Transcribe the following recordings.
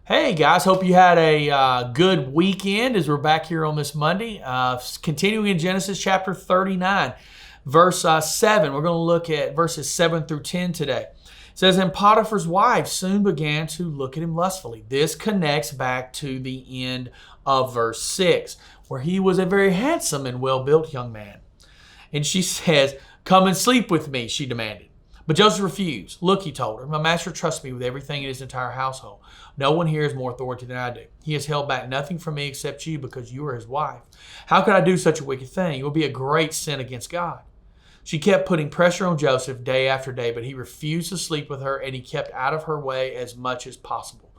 Hey guys, hope you had a good weekend as we're back here on this Monday. Continuing in Genesis chapter 39, verse 7. We're going to look at verses 7 through 10 today. It says, "And Potiphar's wife soon began to look at him lustfully." This connects back to the end of verse 6, where he was a very handsome and well-built young man. And she says, "Come and sleep with me," she demanded. But Joseph refused. "Look," he told her, "my master trusts me with everything in his entire household. No one here has more authority than I do. He has held back nothing from me except you because you are his wife. How could I do such a wicked thing? It will be a great sin against God." She kept putting pressure on Joseph day after day, but he refused to sleep with her, and he kept out of her way as much as possible.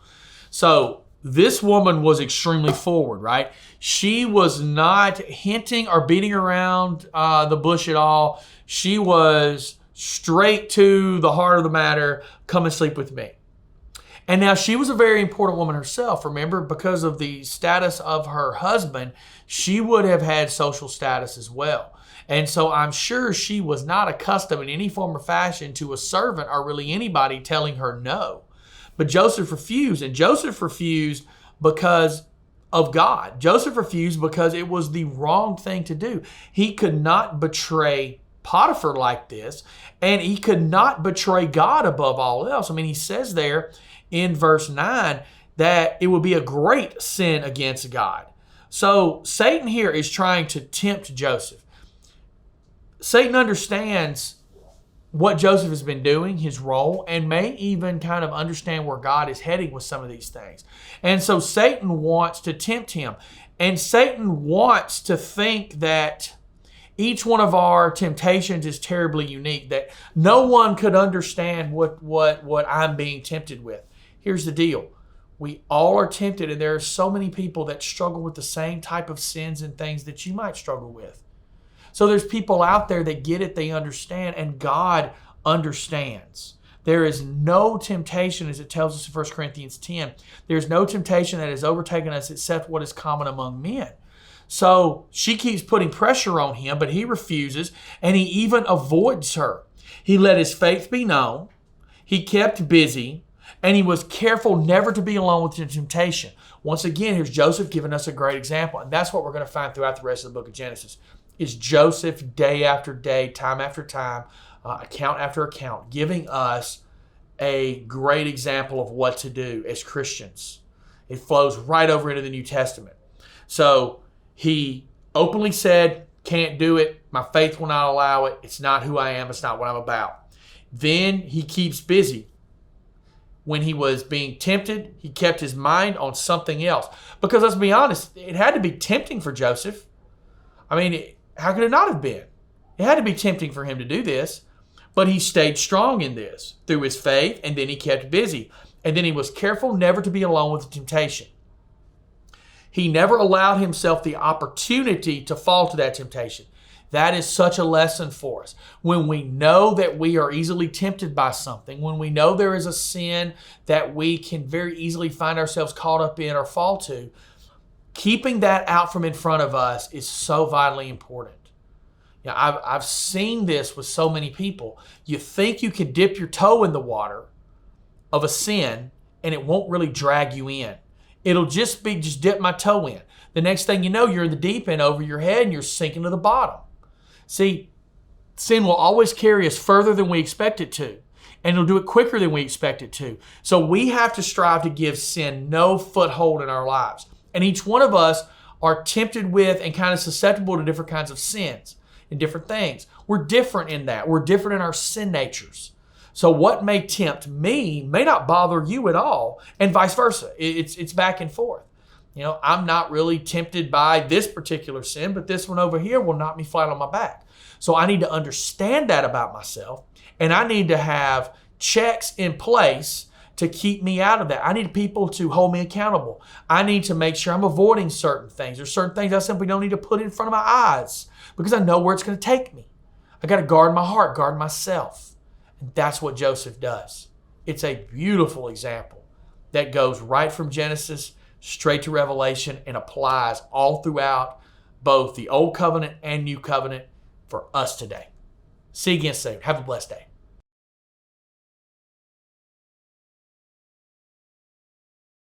So this woman was extremely forward, right? She was not hinting or beating around the bush at all. She was straight to the heart of the matter. Come and sleep with me. And now she was a very important woman herself. Remember, because of the status of her husband, she would have had social status as well. And so I'm sure she was not accustomed in any form or fashion to a servant or really anybody telling her no. But Joseph refused, and Joseph refused because of God. Joseph refused because it was the wrong thing to do. He could not betray Potiphar like this, and he could not betray God above all else. I mean, he says there in verse 9 that it would be a great sin against God. So Satan here is trying to tempt Joseph. Satan understands what Joseph has been doing, his role, and may even kind of understand where God is heading with some of these things. And so Satan wants to tempt him. And Satan wants to think that each one of our temptations is terribly unique, that no one could understand what I'm being tempted with. Here's the deal. We all are tempted, and there are so many people that struggle with the same type of sins and things that you might struggle with. So there's people out there that get it, they understand, and God understands. There is no temptation, as it tells us in 1 Corinthians 10, there's no temptation that has overtaken us except what is common among men. So she keeps putting pressure on him, but he refuses, and he even avoids her. He let his faith be known. He kept busy, and he was careful never to be alone with the temptation. Once again, here's Joseph giving us a great example, and that's what we're going to find throughout the rest of the book of Genesis, is Joseph day after day, time after time, account after account, giving us a great example of what to do as Christians. It flows right over into the New Testament. So he openly said, "Can't do it. My faith will not allow it. It's not who I am. It's not what I'm about." Then he keeps busy. When he was being tempted, he kept his mind on something else. Because let's be honest, it had to be tempting for Joseph. I mean, how could it not have been? It had to be tempting for him to do this. But he stayed strong in this through his faith, and then he kept busy. And then he was careful never to be alone with the temptation. He never allowed himself the opportunity to fall to that temptation. That is such a lesson for us. When we know that we are easily tempted by something, when we know there is a sin that we can very easily find ourselves caught up in or fall to, keeping that out from in front of us is so vitally important. You know, I've seen this with so many people. You think you can dip your toe in the water of a sin and it won't really drag you in. It'll just dip my toe in. The next thing you know, you're in the deep end over your head and you're sinking to the bottom. See, sin will always carry us further than we expect it to, and it'll do it quicker than we expect it to. So we have to strive to give sin no foothold in our lives. And each one of us are tempted with and kind of susceptible to different kinds of sins and different things. We're different in that. We're different in our sin natures. So what may tempt me may not bother you at all, and vice versa. It's back and forth. You know, I'm not really tempted by this particular sin, but this one over here will knock me flat on my back. So I need to understand that about myself, and I need to have checks in place to keep me out of that. I need people to hold me accountable. I need to make sure I'm avoiding certain things. There's certain things I simply don't need to put in front of my eyes because I know where it's going to take me. I got to guard my heart, guard myself. And that's what Joseph does. It's a beautiful example that goes right from Genesis straight to Revelation and applies all throughout both the Old Covenant and New Covenant for us today. See you again soon. Have a blessed day.